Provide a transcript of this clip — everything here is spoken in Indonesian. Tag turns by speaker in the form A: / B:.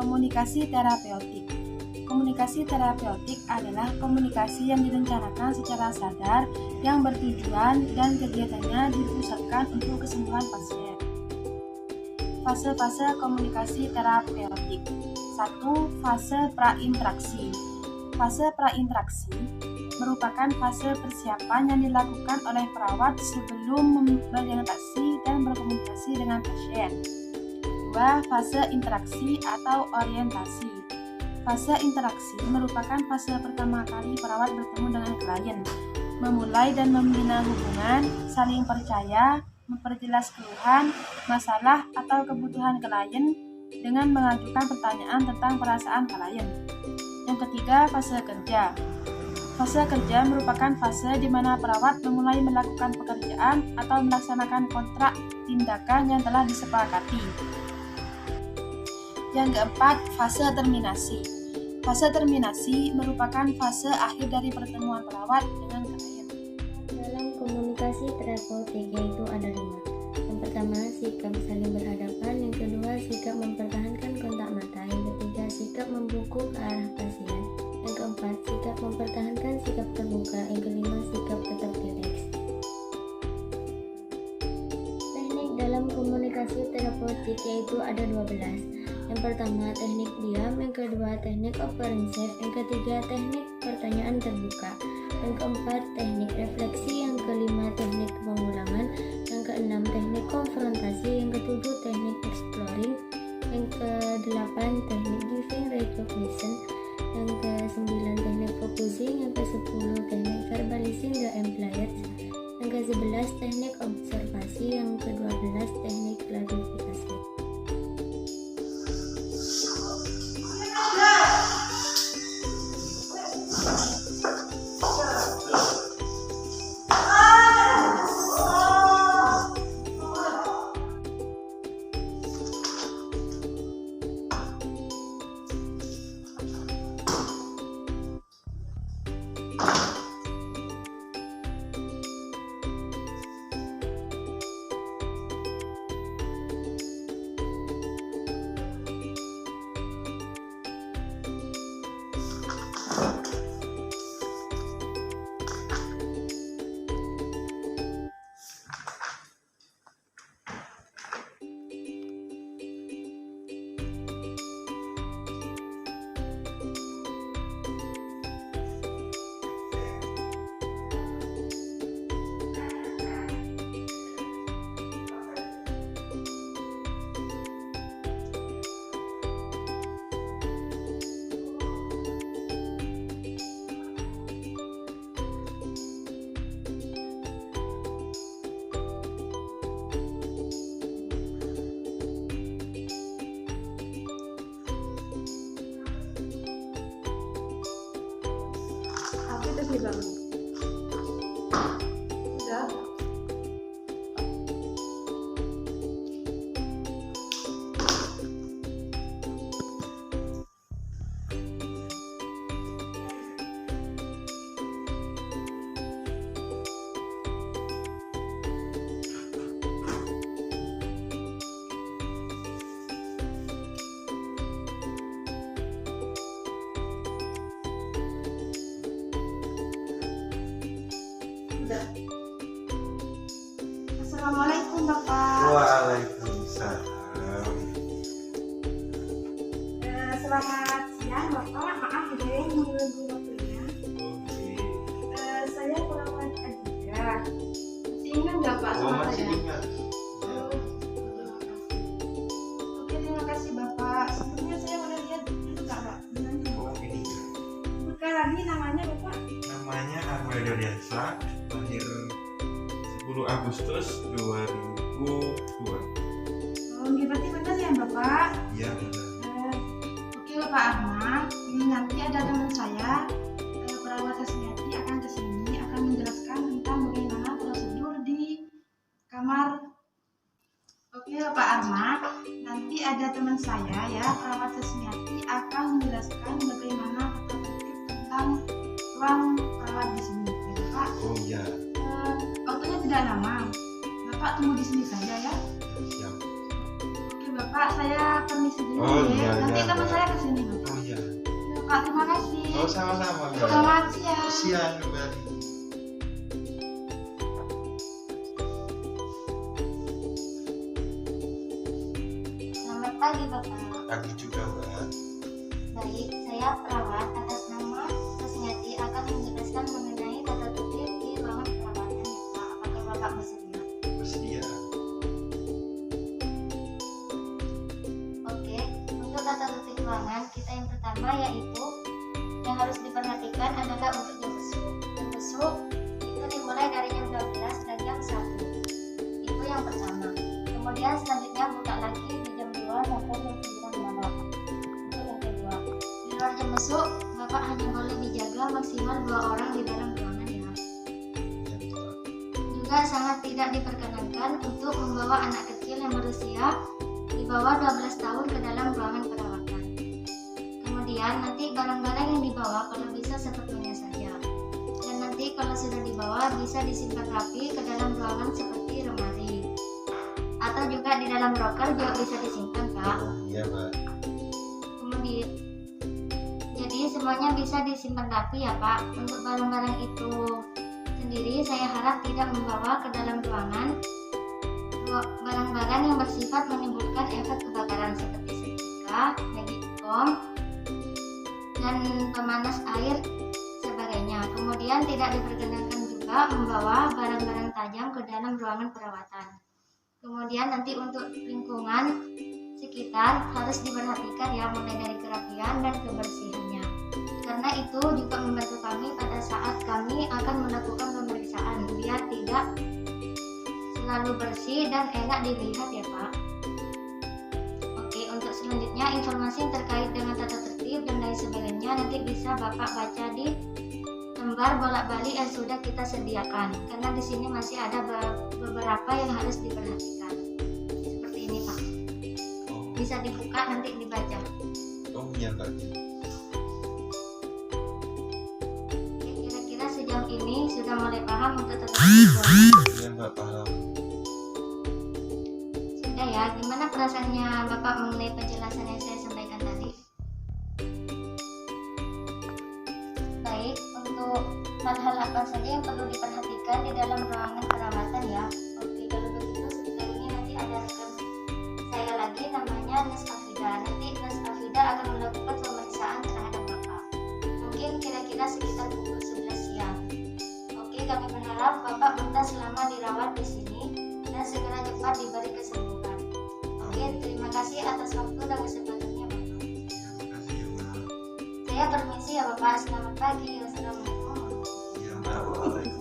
A: Komunikasi terapeutik. Komunikasi terapeutik adalah komunikasi yang direncanakan secara sadar yang bertujuan dan kegiatannya dipusatkan untuk kesembuhan pasien. Fase-fase komunikasi terapeutik. 1. Fase prainteraksi. Fase prainteraksi merupakan fase persiapan yang dilakukan oleh perawat sebelum berinteraksi dan berkomunikasi dengan pasien. 2. Fase interaksi atau orientasi. Fase interaksi merupakan fase pertama kali perawat bertemu dengan klien, memulai dan membina hubungan, saling percaya, memperjelas keluhan, masalah atau kebutuhan klien dengan mengajukan pertanyaan tentang perasaan klien. Yang ketiga, fase kerja. Fase kerja merupakan fase di mana perawat memulai melakukan pekerjaan atau melaksanakan kontrak tindakan yang telah disepakati. Yang keempat, fase terminasi. Fase terminasi merupakan fase akhir dari pertemuan perawat dengan klien.
B: Dalam komunikasi terapeutik yaitu ada 5. Yang pertama, sikap saling berhadapan. Yang kedua, sikap mempertahankan kontak mata. Yang ketiga, sikap membuku ke arah pasien. Yang keempat, sikap mempertahankan sikap terbuka. Yang kelima, sikap tetap rileks. Teknik dalam komunikasi terapeutik yaitu ada 12. Yang pertama, teknik diam. Yang kedua, teknik operensif. Yang ketiga, teknik pertanyaan terbuka. Yang keempat, teknik refleksi. Yang kelima, teknik pengulangan. Yang keenam, teknik konfrontasi. Yang ketujuh, teknik exploring. Yang kedelapan, teknik giving recognition. Yang ke-9, teknik focusing. Yang ke-10, teknik verbalizing the employers. Yang ke-11, teknik observasi. Yang ke-12, teknik klarifikasi.
A: Dibangun. Sudah. Assalamualaikum Bapak.
C: Waalaikumsalam.
A: Selamat siang Bapak, maaf ya mengganggu waktunya. Saya perawat Adira. Masih ingat nggak Pak sama
C: Masih
A: saya?
C: ingat.
A: Oke, terima kasih Bapak. Sebelumnya saya boleh lihat dulu nggak Pak?
C: Ini
A: Bukan lagi namanya Bapak.
C: namanya Armel Dodiansa, lahir 10 Agustus 2002.
A: Berarti benar ya Bapak?
C: Iya benar.
A: Oke Bapak Ahmad, ini nanti ada teman saya, perawat Tasmiati akan kesini, akan menjelaskan tentang bagaimana prosedur di kamar. Oke Bapak Ahmad, nanti ada teman saya ya, perawat Tasmiati akan menjelaskan bagaimana tata tertib tentang ruang perawat di sini. Ya Bapak,
C: Oh iya.
A: waktunya tidak lama. Bapak tunggu di sini saja ya.
C: Siap.
A: Oke Bapak. Kak, saya permisi dulu
C: Oh,
A: ya.
C: iya,
A: Nanti
C: iya.
A: teman saya kesini.
C: Oh iya.
A: Kak, terima kasih.
C: Oh sama-sama. Mbak.
A: Selamat siang.
C: Siang kembali.
B: Selamat pagi Bapak.
C: Pagi juga Mbak.
B: Baik, saya perawat atas nama Susmiati akan menjelaskan mengenai tata tertib di ruangan perawatan ya Pak. Apakah Bapak bersedia?
C: Bersedia.
B: Oke, untuk tata tertib ruangan kita yang pertama yaitu yang harus diperhatikan adalah untuk jam besuk. Jam besuk itu dimulai dari jam 12 dan jam 1. Itu yang pertama. Kemudian selanjutnya buka lagi di jam 2 sampai jam 9 malam. Itu yang kedua. Di luar jam besuk, Bapak hanya boleh dijaga maksimal 2 orang di dalam ruangan ya. Juga sangat tidak diperkenankan untuk membawa anak kecil yang berusia di bawah 12 tahun ke dalam ruangan perawatan. Kemudian nanti barang-barang yang dibawa kalau bisa seperlunya saja. Dan nanti kalau sudah dibawa bisa disimpan rapi ke dalam ruangan seperti lemari. Atau juga di dalam loker juga bisa disimpan Pak.
C: Oh iya Mbak.
B: Kemudian jadi semuanya bisa disimpan rapi ya Pak. Untuk barang-barang itu sendiri saya harap tidak membawa ke dalam ruangan barang-barang yang bersifat menimbulkan efek kebakaran seperti setrika, magicom, dan pemanas air sebagainya. Kemudian tidak diperkenankan juga membawa barang-barang tajam ke dalam ruangan perawatan. Kemudian nanti untuk lingkungan sekitar harus diperhatikan ya, mulai dari kerapian dan kebersihannya. Karena itu juga membantu kami pada saat kami akan melakukan pemeriksaan biar tidak selalu bersih dan enak dilihat ya Pak. Oke, untuk selanjutnya informasi terkait dengan tata tertib dan lain sebagainya nanti bisa Bapak baca di lembar bolak-balik yang sudah kita sediakan. Karena di sini masih ada beberapa yang harus diperhatikan. Seperti ini Pak.
C: Oh,
B: Bisa dibuka nanti dibaca.
C: oh iya Mbak.
B: Oke, kira-kira sejauh ini sudah mulai paham untuk tata tertib ruangan?
C: Iya Mbak paham.
B: Sudah ya, gimana perasaannya Bapak mengenai penjelasan yang saya sampaikan tadi? Baik, untuk hal-hal apa saja yang perlu diperhatikan di dalam ruangan perawatan ya. Oke, kalau begitu sebentar ini nanti ada rekan saya lagi namanya Nes Afida. Nanti Nes Afida akan melakukan pemeriksaan terhadap Bapak. Mungkin kira-kira sekitar pukul 11 siang. Oke, kami berharap Bapak betah selama dirawat di sini dan segera cepat diberi kesembuhan. Oke, terima kasih atas waktu dan kesempatannya Bapak.
C: Terima kasih ya Mbak.
B: Saya permisi ya Bapak, selamat pagi. Wassalamualaikum.
C: Iya Mbak.